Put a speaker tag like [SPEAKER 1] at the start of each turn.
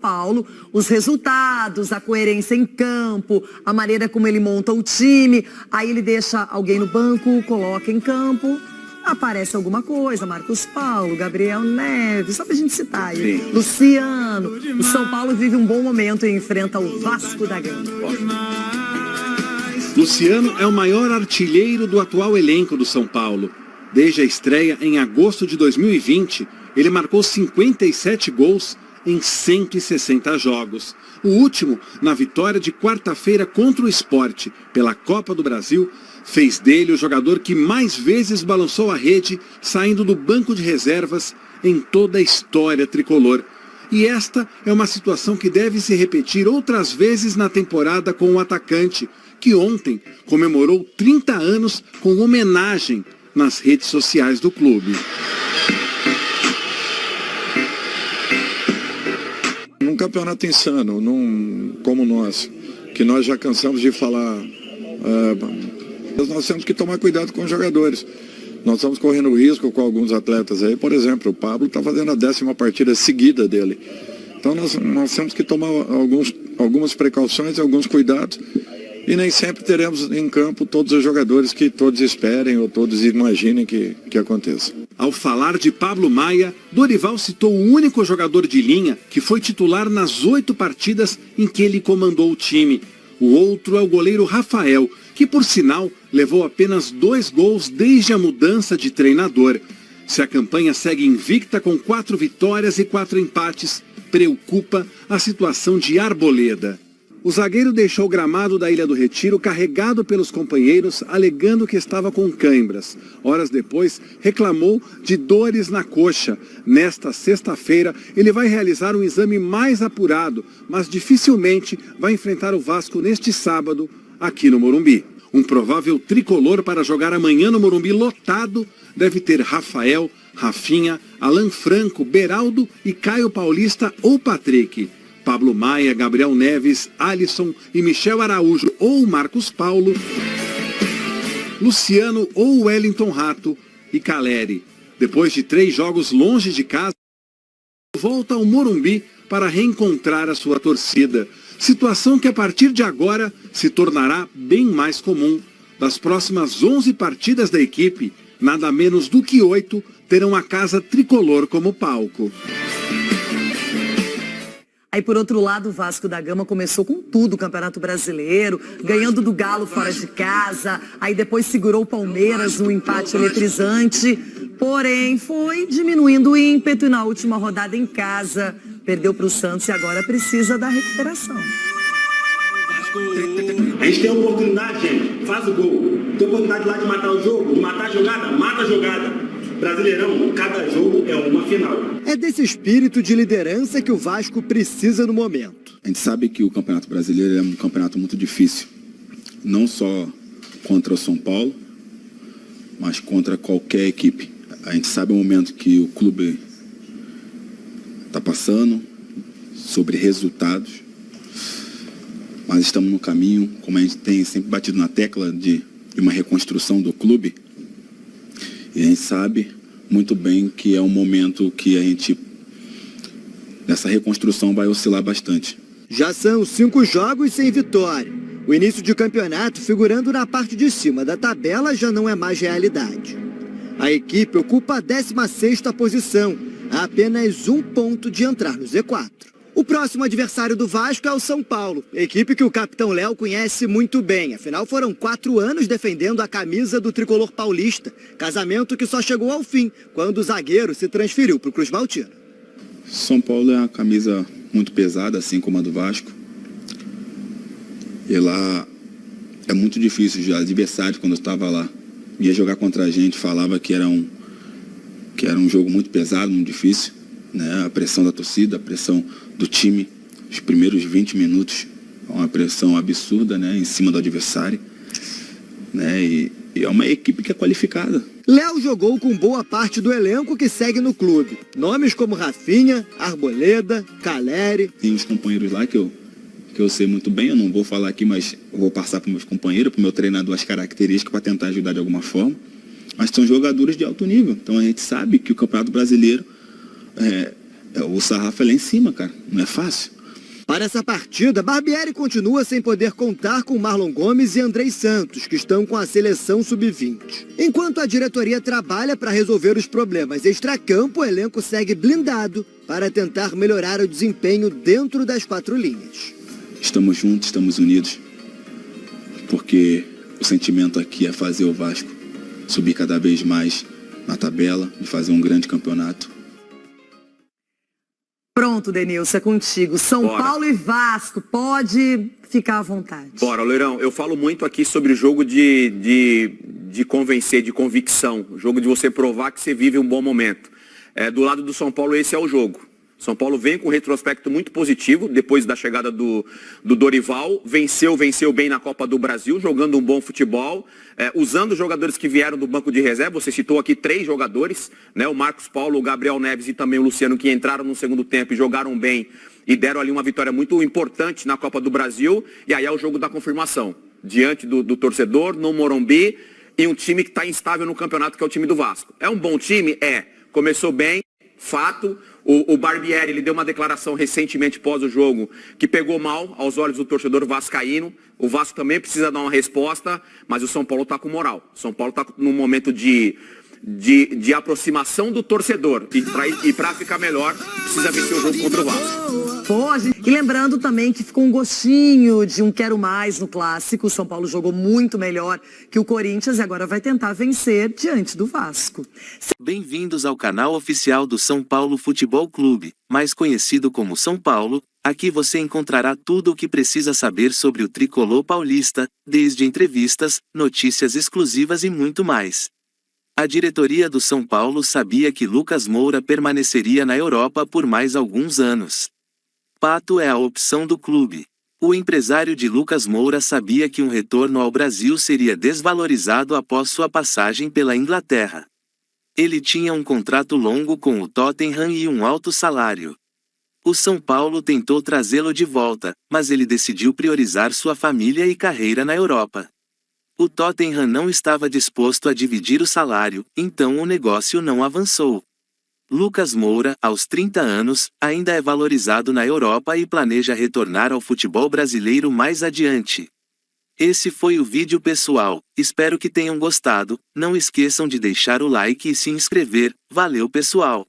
[SPEAKER 1] Paulo, os resultados, a coerência em campo, a maneira como ele monta o time. Aí ele deixa alguém no banco, coloca em campo, aparece alguma coisa, Marcos Paulo, Gabriel Neves, só pra gente citar aí. Sim. Luciano. O São Paulo vive um bom momento e enfrenta o Vasco da Gama.
[SPEAKER 2] Luciano é o maior artilheiro do atual elenco do São Paulo. Desde a estreia em agosto de 2020, ele marcou 57 gols em 160 jogos. O último, na vitória de quarta-feira contra o Sport pela Copa do Brasil, fez dele o jogador que mais vezes balançou a rede saindo do banco de reservas em toda a história tricolor. E esta é uma situação que deve se repetir outras vezes na temporada com o atacante, que ontem comemorou 30 anos com homenagem nas redes sociais do clube.
[SPEAKER 3] Num campeonato insano, como nós, que nós já cansamos de falar, nós temos que tomar cuidado com os jogadores. Nós estamos correndo risco com alguns atletas aí, por exemplo, o Pablo está fazendo a 10ª partida seguida dele. Então nós temos que tomar algumas precauções, alguns cuidados, e nem sempre teremos em campo todos os jogadores que todos esperem ou todos imaginem que aconteça.
[SPEAKER 2] Ao falar de Pablo Maia, Dorival citou o único jogador de linha que foi titular nas 8 partidas em que ele comandou o time. O outro é o goleiro Rafael, que por sinal levou apenas 2 gols desde a mudança de treinador. Se a campanha segue invicta com 4 vitórias e 4 empates, preocupa a situação de Arboleda. O zagueiro deixou o gramado da Ilha do Retiro carregado pelos companheiros, alegando que estava com cãibras. Horas depois, reclamou de dores na coxa. Nesta sexta-feira, ele vai realizar um exame mais apurado, mas dificilmente vai enfrentar o Vasco neste sábado, aqui no Morumbi. Um provável tricolor para jogar amanhã no Morumbi lotado deve ter Rafael, Rafinha, Alan Franco, Beraldo e Caio Paulista ou Patrick. Pablo Maia, Gabriel Neves, Alisson e Michel Araújo ou Marcos Paulo, Luciano ou Wellington Rato e Caleri. Depois de 3 jogos longe de casa, volta ao Morumbi para reencontrar a sua torcida. Situação que a partir de agora se tornará bem mais comum. Das próximas 11 partidas da equipe, nada menos do que 8 terão a casa tricolor como palco.
[SPEAKER 1] Aí, por outro lado, o Vasco da Gama começou com tudo o Campeonato Brasileiro, ganhando do Galo fora de casa, aí depois segurou o Palmeiras no empate eletrizante, porém foi diminuindo o ímpeto e na última rodada em casa perdeu para o Santos e agora precisa da recuperação.
[SPEAKER 4] A gente tem a oportunidade, gente, faz o gol. Tem a oportunidade lá de matar o jogo, de matar a jogada, mata a jogada. Brasileirão, cada jogo é uma final.
[SPEAKER 5] É desse espírito de liderança que o Vasco precisa no momento.
[SPEAKER 6] A gente sabe que o Campeonato Brasileiro é um campeonato muito difícil. Não só contra o São Paulo, mas contra qualquer equipe. A gente sabe o momento que o clube está passando, sobre resultados. Mas estamos no caminho, como a gente tem sempre batido na tecla de uma reconstrução do clube. E a gente sabe muito bem que é um momento que a gente, nessa reconstrução, vai oscilar bastante.
[SPEAKER 5] Já são 5 jogos sem vitória. O início de campeonato, figurando na parte de cima da tabela, já não é mais realidade. A equipe ocupa a 16ª posição, a apenas 1 ponto de entrar no Z4. O próximo adversário do Vasco é o São Paulo, equipe que o capitão Léo conhece muito bem. Afinal, foram 4 anos defendendo a camisa do tricolor paulista. Casamento que só chegou ao fim, quando o zagueiro se transferiu para o Cruz Maltino.
[SPEAKER 6] São Paulo é uma camisa muito pesada, assim como a do Vasco. E lá é muito difícil. Os adversários, quando eu estava lá, ia jogar contra a gente, falava que era um jogo muito pesado, muito difícil. Né? A pressão da torcida, a pressão do time, os primeiros 20 minutos, uma pressão absurda, né? Em cima do adversário. Né? E é uma equipe que é qualificada.
[SPEAKER 5] Léo jogou com boa parte do elenco que segue no clube. Nomes como Rafinha, Arboleda, Caleri.
[SPEAKER 6] Tem uns companheiros lá que eu sei muito bem, eu não vou falar aqui, mas eu vou passar para os meus companheiros, para o meu treinador, as características para tentar ajudar de alguma forma. Mas são jogadores de alto nível. Então a gente sabe que o Campeonato Brasileiro O sarrafo é lá em cima, cara. Não é fácil.
[SPEAKER 5] Para essa partida, Barbieri continua sem poder contar com Marlon Gomes e Andrei Santos, que estão com a seleção sub-20. Enquanto a diretoria trabalha para resolver os problemas extracampo, o elenco segue blindado para tentar melhorar o desempenho dentro das 4 linhas.
[SPEAKER 6] Estamos juntos, estamos unidos, porque o sentimento aqui é fazer o Vasco subir cada vez mais na tabela e fazer um grande campeonato.
[SPEAKER 1] Pronto, Denilson, é contigo. São Paulo e Vasco, pode ficar à vontade.
[SPEAKER 7] Bora, Loirão, eu falo muito aqui sobre o jogo de convencer, de convicção. O jogo de você provar que você vive um bom momento. Do lado do São Paulo, esse é o jogo. São Paulo vem com um retrospecto muito positivo, depois da chegada do Dorival, venceu bem na Copa do Brasil, jogando um bom futebol, usando os jogadores que vieram do banco de reserva. Você citou aqui 3 jogadores, né? O Marcos Paulo, o Gabriel Neves e também o Luciano, que entraram no segundo tempo e jogaram bem e deram ali uma vitória muito importante na Copa do Brasil. E aí é o jogo da confirmação, diante do torcedor, no Morumbi, e um time que está instável no campeonato, que é o time do Vasco. É um bom time? Começou bem, fato. O Barbieri, ele deu uma declaração recentemente pós o jogo que pegou mal aos olhos do torcedor vascaíno. O Vasco também precisa dar uma resposta, mas o São Paulo está com moral. O São Paulo está num momento de aproximação do torcedor. E para ficar melhor, precisa vencer o jogo contra o Vasco.
[SPEAKER 1] E lembrando também que ficou um gostinho de um quero mais no clássico. O São Paulo jogou muito melhor que o Corinthians e agora vai tentar vencer diante do Vasco.
[SPEAKER 8] Bem-vindos ao canal oficial do São Paulo Futebol Clube, mais conhecido como São Paulo. Aqui você encontrará tudo o que precisa saber sobre o tricolor paulista, desde entrevistas, notícias exclusivas e muito mais. A diretoria do São Paulo sabia que Lucas Moura permaneceria na Europa por mais alguns anos. Pato é a opção do clube. O empresário de Lucas Moura sabia que um retorno ao Brasil seria desvalorizado após sua passagem pela Inglaterra. Ele tinha um contrato longo com o Tottenham e um alto salário. O São Paulo tentou trazê-lo de volta, mas ele decidiu priorizar sua família e carreira na Europa. O Tottenham não estava disposto a dividir o salário, então o negócio não avançou. Lucas Moura, aos 30 anos, ainda é valorizado na Europa e planeja retornar ao futebol brasileiro mais adiante. Esse foi o vídeo pessoal, espero que tenham gostado, não esqueçam de deixar o like e se inscrever, valeu pessoal!